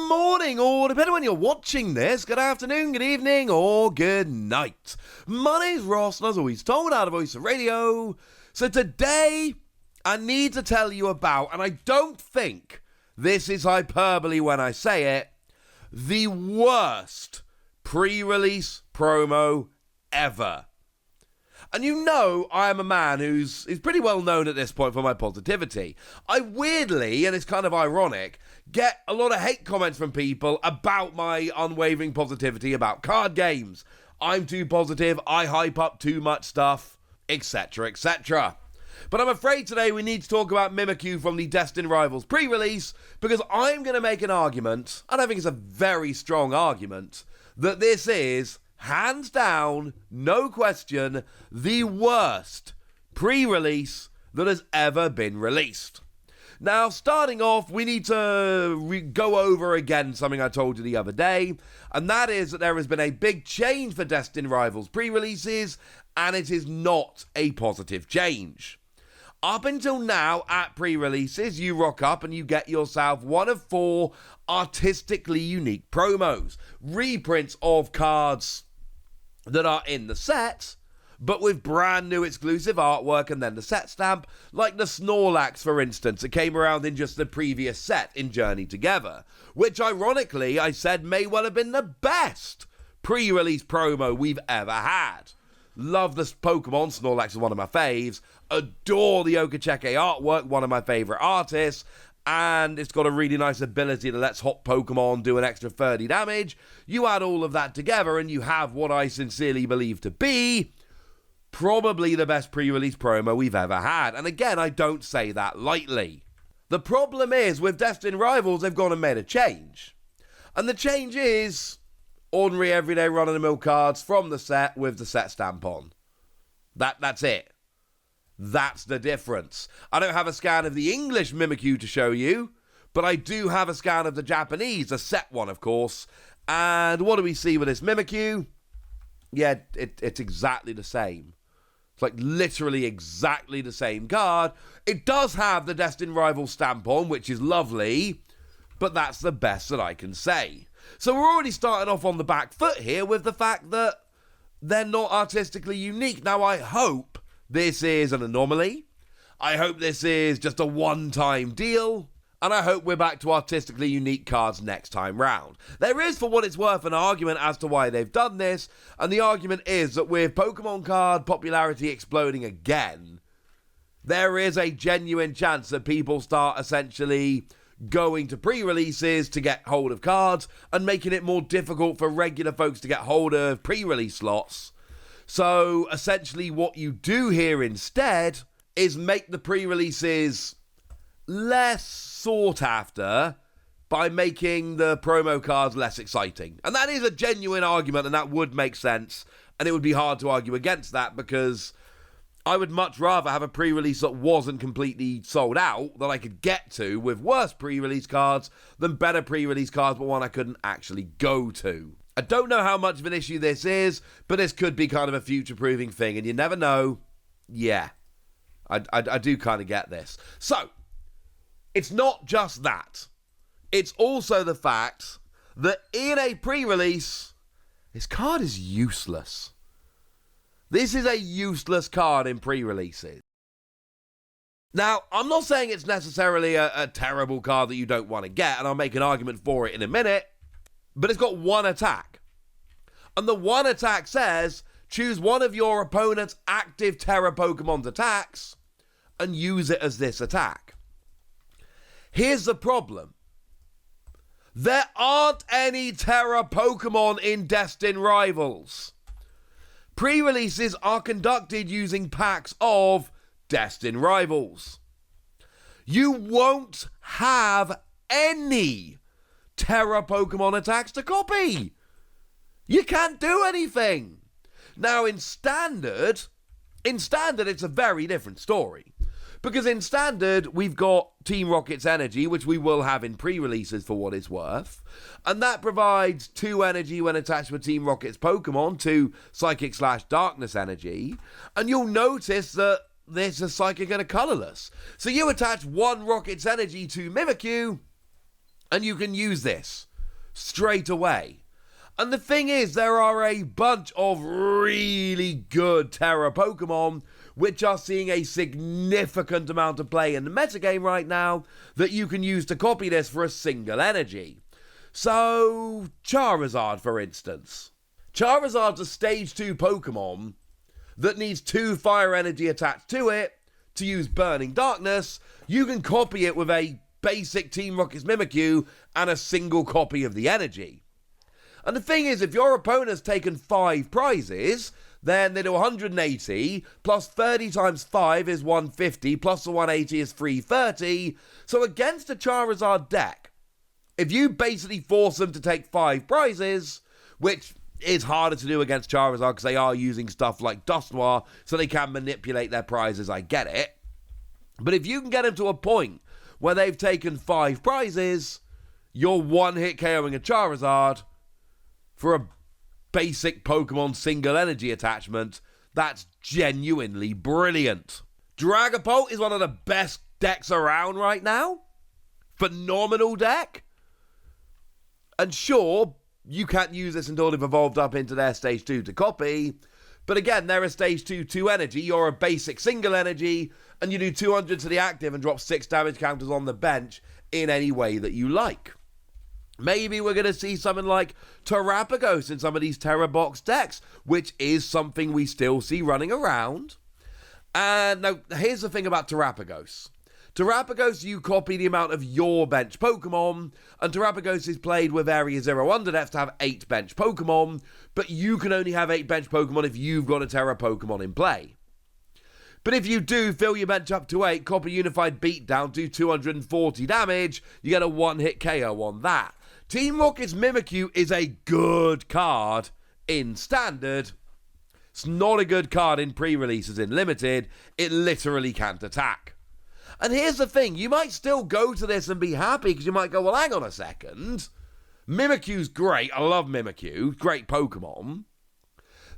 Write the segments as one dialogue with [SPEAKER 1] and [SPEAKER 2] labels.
[SPEAKER 1] morning, or depending on when you're watching this, good afternoon, good evening, or good night. My name's Ross, and as always, told out of Voice of Radio. So today, I need to tell you about, and I don't think this is hyperbole when I say it, the worst pre-release promo ever. And you know I am a man who's pretty well known at this point for my positivity. I weirdly, and it's kind of ironic, get a lot of hate comments from people about my unwavering positivity about card games. I'm too positive, I hype up too much stuff, etc, etc. But I'm afraid today we need to talk about Mimikyu from the Destined Rivals pre-release, because I'm going to make an argument, and I think it's a very strong argument, that this is, hands down, no question, the worst pre-release that has ever been released. Now, starting off, we need to go over again something I told you the other day, and that is that there has been a big change for Destined Rivals pre-releases, and it is not a positive change. Up until now, at pre-releases, you rock up and you get yourself one of 4 artistically unique promos, reprints of cards that are in the set, but with brand new exclusive artwork and then the set stamp, like the Snorlax, for instance. It came around in just the previous set in Journey Together, which ironically I said may well have been the best pre-release promo we've ever had. Love this Pokémon, Snorlax is one of my faves, adore the Okacheke artwork, one of my favourite artists, and it's got a really nice ability that lets hot Pokemon do an extra 30 damage. You add all of that together and you have what I sincerely believe to be probably the best pre-release promo we've ever had. And again, I don't say that lightly. The problem is, with Destined Rivals, they've gone and made a change. And the change is ordinary, everyday, run-of-the-mill cards from the set with the set stamp on. That's it. That's the difference. I don't have a scan of the English Mimikyu to show you, but I do have a scan of the Japanese, a set one, of course. And what do we see with this Mimikyu? Yeah, it's exactly the same. It's like literally exactly the same card. It does have the Destined Rival stamp on, which is lovely, but that's the best that I can say. So we're already starting off on the back foot here with the fact that they're not artistically unique. Now, I hope this is an anomaly. I hope this is just a one-time deal. And I hope we're back to artistically unique cards next time round. There is, for what it's worth, an argument as to why they've done this. And the argument is that with Pokemon card popularity exploding again, there is a genuine chance that people start essentially going to pre-releases to get hold of cards and making it more difficult for regular folks to get hold of pre-release slots. So essentially what you do here instead is make the pre-releases less sought after by making the promo cards less exciting. And that is a genuine argument, and that would make sense, and it would be hard to argue against that, because I would much rather have a pre-release that wasn't completely sold out, that I could get to with worse pre-release cards than better pre-release cards, but one I couldn't actually go to. I don't know how much of an issue this is, but this could be kind of a future-proofing thing, and you never know. Yeah, I do kind of get this. So, it's not just that. It's also the fact that in a pre-release, this card is useless. This is a useless card in pre-releases. Now, I'm not saying it's necessarily a terrible card that you don't want to get, and I'll make an argument for it in a minute, but it's got one attack. And the one attack says, choose one of your opponent's active Terra Pokemon's attacks and use it as this attack. Here's the problem. There aren't any Terra Pokemon in Destined Rivals. Pre-releases are conducted using packs of Destined Rivals. You won't have any Terra Pokemon attacks to copy. You can't do anything. Now, in Standard, it's a very different story. Because in Standard, we've got Team Rocket's energy, which we will have in pre-releases for what it's worth. And that provides 2 energy when attached with Team Rocket's Pokemon, 2 Psychic/Darkness energy. And you'll notice that this is Psychic and a Colorless. So you attach 1 Rocket's energy to Mimikyu, and you can use this straight away. And the thing is, there are a bunch of really good Terra Pokemon which are seeing a significant amount of play in the metagame right now that you can use to copy this for a single energy. So, Charizard, for instance. Charizard's a Stage 2 Pokemon that needs 2 fire energy attached to it to use Burning Darkness. You can copy it with a basic Team Rocket's Mimikyu and a single copy of the energy. And the thing is, if your opponent's taken 5 prizes, then they do 180, plus 30 times 5 is 150, plus the 180 is 330. So against a Charizard deck, if you basically force them to take 5 prizes, which is harder to do against Charizard because they are using stuff like Dusknoir, so they can manipulate their prizes, I get it. But if you can get them to a point where they've taken 5 prizes, you're one-hit KOing a Charizard for a basic Pokemon single energy attachment. That's genuinely brilliant. Dragapult is one of the best decks around right now. Phenomenal deck. And sure, you can't use this until they've evolved up into their Stage 2 to copy. But again, they're a Stage 2 energy. You're a basic single energy. And you do 200 to the active and drop 6 damage counters on the bench in any way that you like. Maybe we're going to see something like Terrapagos in some of these Terra Box decks, which is something we still see running around. And now, here's the thing about Terrapagos. Terrapagos, you copy the amount of your bench Pokemon, and Terrapagos is played with Area 0 Underdepth to have 8 bench Pokemon, but you can only have 8 bench Pokemon if you've got a Terra Pokemon in play. But if you do fill your bench up to 8, copy Unified Beatdown, do 240 damage, you get a one-hit KO on that. Team Rocket's Mimikyu is a good card in Standard. It's not a good card in pre-release as in Limited. It literally can't attack. And here's the thing, you might still go to this and be happy because you might go, well, hang on a second. Mimikyu's great. I love Mimikyu. Great Pokemon.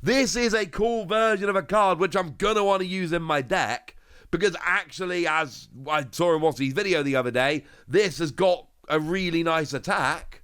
[SPEAKER 1] This is a cool version of a card which I'm going to want to use in my deck because actually, as I saw in Wassie's video the other day, this has got a really nice attack.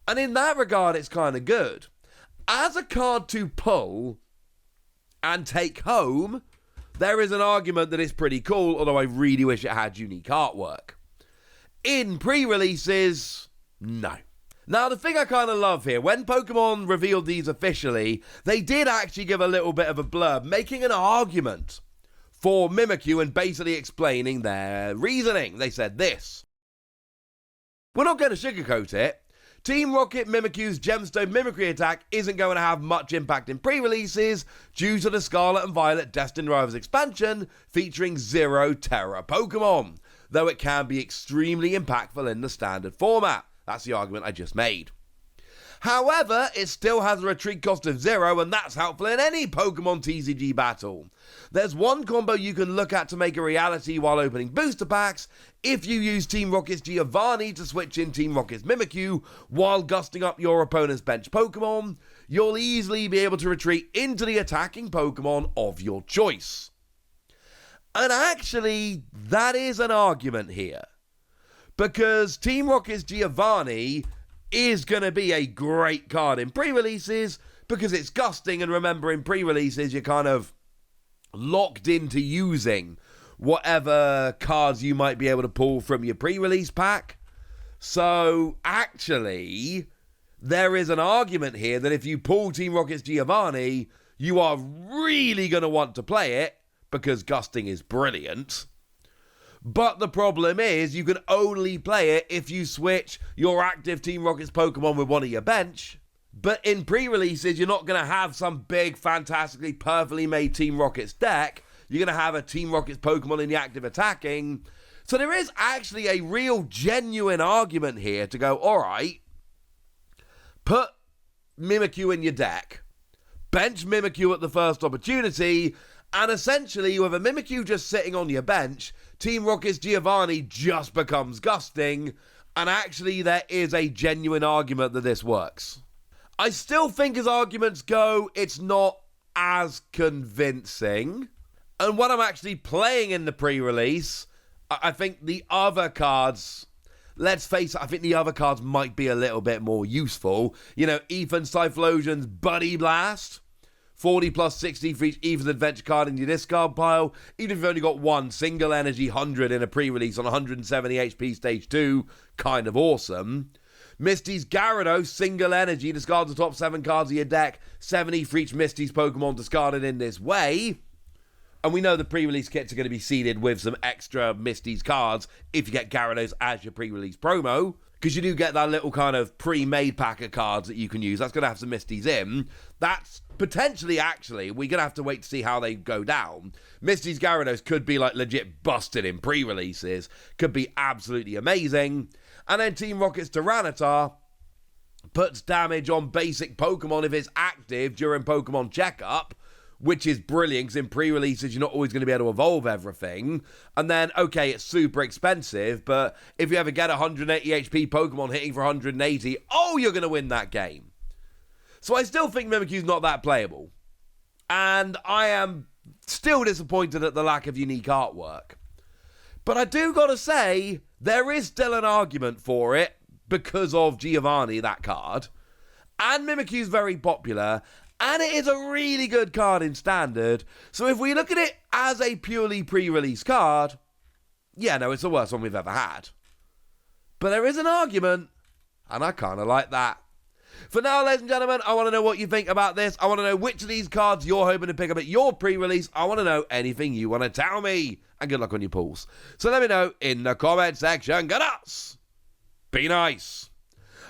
[SPEAKER 1] And in that regard, it's kind of good. As a card to pull and take home, there is an argument that it's pretty cool, although I really wish it had unique artwork. In pre-releases, no. Now, the thing I kind of love here, when Pokemon revealed these officially, they did actually give a little bit of a blurb, making an argument for Mimikyu and basically explaining their reasoning. They said this. We're not going to sugarcoat it. Team Rocket Mimikyu's Gemstone Mimicry attack isn't going to have much impact in pre-releases due to the Scarlet and Violet Destined Rivals expansion featuring 0 Terra Pokemon, though it can be extremely impactful in the standard format. That's the argument I just made. However, it still has a retreat cost of 0, and that's helpful in any Pokemon TCG battle. There's one combo you can look at to make a reality while opening booster packs. If you use Team Rocket's Giovanni to switch in Team Rocket's Mimikyu while gusting up your opponent's bench Pokemon, you'll easily be able to retreat into the attacking Pokemon of your choice. And actually, that is an argument here. Because Team Rocket's Giovanni is going to be a great card in pre-releases because it's gusting, and remember, in pre-releases you're kind of locked into using whatever cards you might be able to pull from your pre-release pack. So actually, there is an argument here that if you pull Team Rocket's Giovanni, you are really going to want to play it because gusting is brilliant. But the problem is, you can only play it if you switch your active Team Rocket's Pokemon with one of your bench. But in pre-releases, you're not going to have some big, fantastically, perfectly made Team Rocket's deck. You're going to have a Team Rocket's Pokemon in the active attacking. So there is actually a real, genuine argument here to go, alright, put Mimikyu in your deck, bench Mimikyu at the first opportunity, and essentially, with a Mimikyu just sitting on your bench, Team Rocket's Giovanni just becomes gusting, and actually there is a genuine argument that this works. I still think as arguments go, it's not as convincing. And when I'm actually playing in the pre-release, I think the other cards, let's face it, I think the other cards might be a little bit more useful. You know, Ethan Typhlosion's Buddy Blast. 40 plus 60 for each Ethan's Adventure card in your discard pile. Even if you've only got one single energy 100 in a pre-release on 170 HP stage 2, kind of awesome. Misty's Gyarados, single energy, discards the top 7 cards of your deck. 70 for each Misty's Pokemon discarded in this way. And we know the pre-release kits are going to be seeded with some extra Misty's cards if you get Gyarados as your pre-release promo. Because you do get that little kind of pre-made pack of cards that you can use. That's going to have some Misty's in. That's potentially, actually, we're going to have to wait to see how they go down. Misty's Gyarados could be like legit busted in pre-releases. Could be absolutely amazing. And then Team Rocket's Tyranitar puts damage on basic Pokemon if it's active during Pokemon Checkup, which is brilliant, because in pre-releases you're not always going to be able to evolve everything. And then, okay, it's super expensive, but if you ever get 180 HP Pokemon hitting for 180, oh, you're going to win that game. So I still think Mimikyu's not that playable. And I am still disappointed at the lack of unique artwork. But I do got to say, there is still an argument for it because of Giovanni, that card. And Mimikyu's very popular. And it is a really good card in Standard. So if we look at it as a purely pre-release card, yeah, no, it's the worst one we've ever had. But there is an argument, and I kind of like that. For now, ladies and gentlemen, I want to know what you think about this. I want to know which of these cards you're hoping to pick up at your pre-release. I want to know anything you want to tell me. And good luck on your pulls. So let me know in the comment section. Good us. Be nice.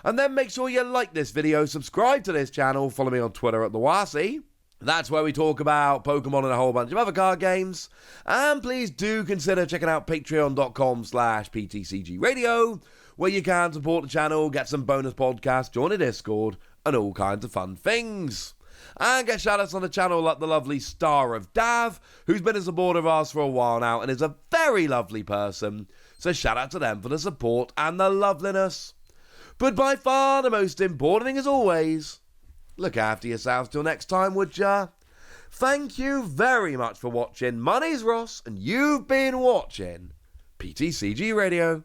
[SPEAKER 1] And then make sure you like this video, subscribe to this channel, follow me on Twitter at TheWasi. That's where we talk about Pokemon and a whole bunch of other card games. And please do consider checking out patreon.com/PTCG Radio, where you can support the channel, get some bonus podcasts, join a Discord, and all kinds of fun things. And get shout-outs on the channel like the lovely Star of Dav, who's been a supporter of ours for a while now and is a very lovely person. So shout out to them for the support and the loveliness. But by far the most important thing as always, look after yourselves till next time, would ya? Thank you very much for watching. My name's Ross, and you've been watching PTCG Radio.